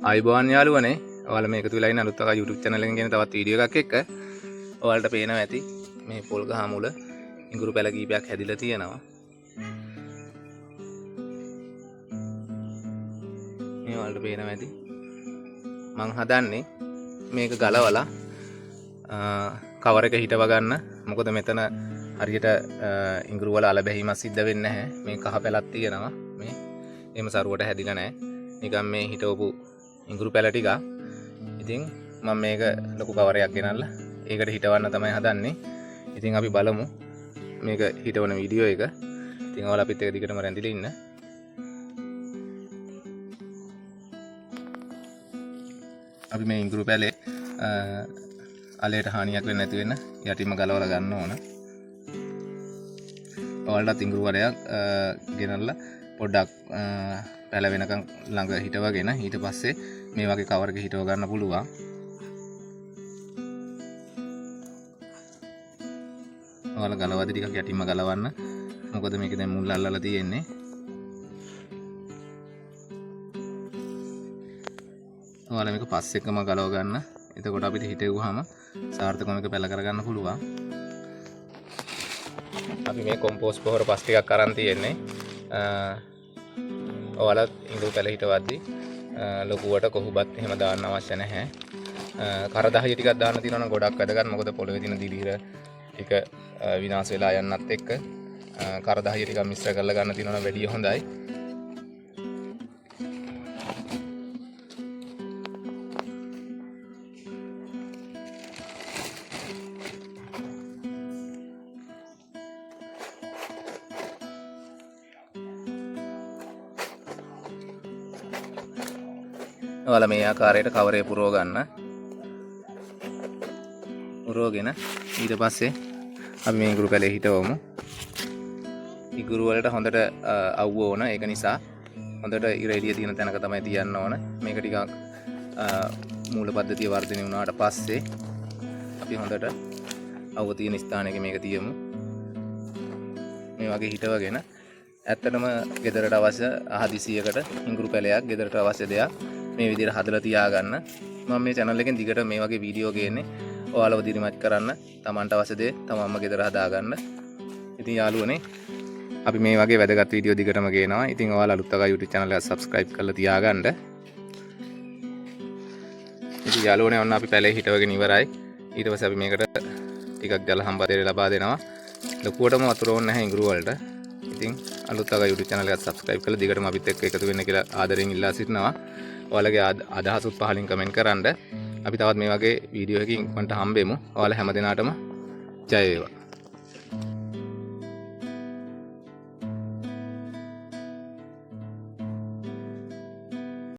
අයිබෝන් යාළුවනේ ඔයාලා මේක තුලයි අලුත් එක YouTube channel එකෙන් ගෙන තවත් වීඩියෝ එකක් එක්ක ඔයාලට පේනවා ඇති මේ පොල් ගහ මුල ඉඟුරු පැල කීපයක් හැදිලා තියෙනවා මේ ඔයාලට පේනවා ඇති මං හදන්නේ මේක ගලවලා කවර් එක හිටව ගන්න මොකද මෙතන හරියට ඉඟුරු වල අල බැහිමක් සිද්ධ වෙන්නේ නැහැ මේ කහ පැලක් තියෙනවා මේ එහෙම සරුවට හැදිලා නැහැ නිකන් මේ හිටවපු ඉඟුරු පැල ටික. ඉතින් මම මේක ලොකු කවරයක් ගෙනල්ලා ඒකට හිටවන්න තමයි හදන්නේ. ඉතින් අපි බලමු මේක හිටවන වීඩියෝ එක. ඉතින් ඔයාලා අපිත් එක දිගටම රැඳිලා ඉන්න. අපි මේ ඉඟුරු පැලේ අලයට හානියක් වෙන්නේ නැති වෙන්න යටින්ම ගලවලා ගන්න ඕන. ඔයාලට ඉඟුරු වලයක් ගෙනල්ලා පොඩ්ඩක් පැල වෙනකන් ළඟ හිටවගෙන ඊට පස්සේ මේ වගේ කවර් එක හිටව ගන්න පුළුවන්. ඔයාලා ගලවද්දි ටිකක් යටින්ම ගලවන්න. මොකද මේක දැන් මුල් අල්ලලා තියෙන්නේ. ඔයාලා මේක පස්සෙකම ගලව ගන්න. එතකොට අපිට හිටෙව්වහම සාර්ථකව මේක පැල කරගන්න පුළුවන්. අපි මේ කොම්පෝස්ට් පොහොර පස් ටිකක් අරන් තියෙන්නේ. ඔයාලා ඉඟුරු පැල හිටවද්දි ලොකුවට කොහොබත් එහෙම දාන්න අවශ්‍ය නැහැ. කරදහය ටිකක් දාන්න තියෙනවා නම් ගොඩක් වැදගත්. මොකද පොළවේ තියෙන දිලිහිර ටික විනාශ වෙලා යන්නත් එක්ක කරදහය ටිකක් මිශ්‍ර කරලා ගන්න තියෙනවා නම් වැඩිය හොඳයි. ඔයාලා මේ ආකාරයට කවරේ පුරව ගන්න. පුරවගෙන ඊට පස්සේ අපි මේ ඉඟුරු පැලේ හිටවමු. ඉඟුරු වලට හොඳට අවුව ඕන. ඒක නිසා හොඳට ඉර එළිය තියෙන තැනක තමයි තියන්න ඕන. මේක ටිකක් මූල පද්ධතිය වර්ධනය වුණාට පස්සේ අපි හොඳට අවුව තියෙන ස්ථානයක මේක තියමු. මේ වගේ හිටවගෙන ඇත්තටම ගෙදරට අවශ්‍ය අහදිසියකට ඉඟුරු පැලයක් ගෙදරට අවශ්‍ය දෙයක් මේ විදිහට හදලා තියාගන්න. මම මේ channel එකෙන් දිගට මේ වගේ වීඩියෝ ගේන්නේ ඔයාලව දිරිමත් කරන්න, Tamanට අවශ්‍ය දේ තමන්ම ගෙදර හදාගන්න. ඉතින් යාළුවනේ අපි මේ වගේ වැදගත් වීඩියෝ දිගටම ගේනවා. ඉතින් ඔයාලා අලුත් එක YouTube channel එක subscribe කරලා තියාගන්න. ඉතින් යාළුවනේ ඔන්න අපි පැලේ හිටවගෙන ඉවරයි. ඊට පස්සේ අපි මේකට ටිකක් ජල හම්බතේ ලබා දෙනවා. ලොකුවටම වතුර ඕනේ නැහැ ඉඟුරු වලට. ඉතින් අලුත් එක YouTube channel එක subscribe කරලා දිගටම අපිත් එක්ක එකතු වෙන්න කියලා ආදරෙන් ඉල්ලා සිටිනවා. ඔයාලගේ අදහසුත් පහලින් කමෙන්ට් කරන්න. අපි තවත් මේ වගේ වීඩියෝ එකකින් ඉක්මනට හම්බෙමු. ඔයාලා හැම දිනාටම ජය වේවා.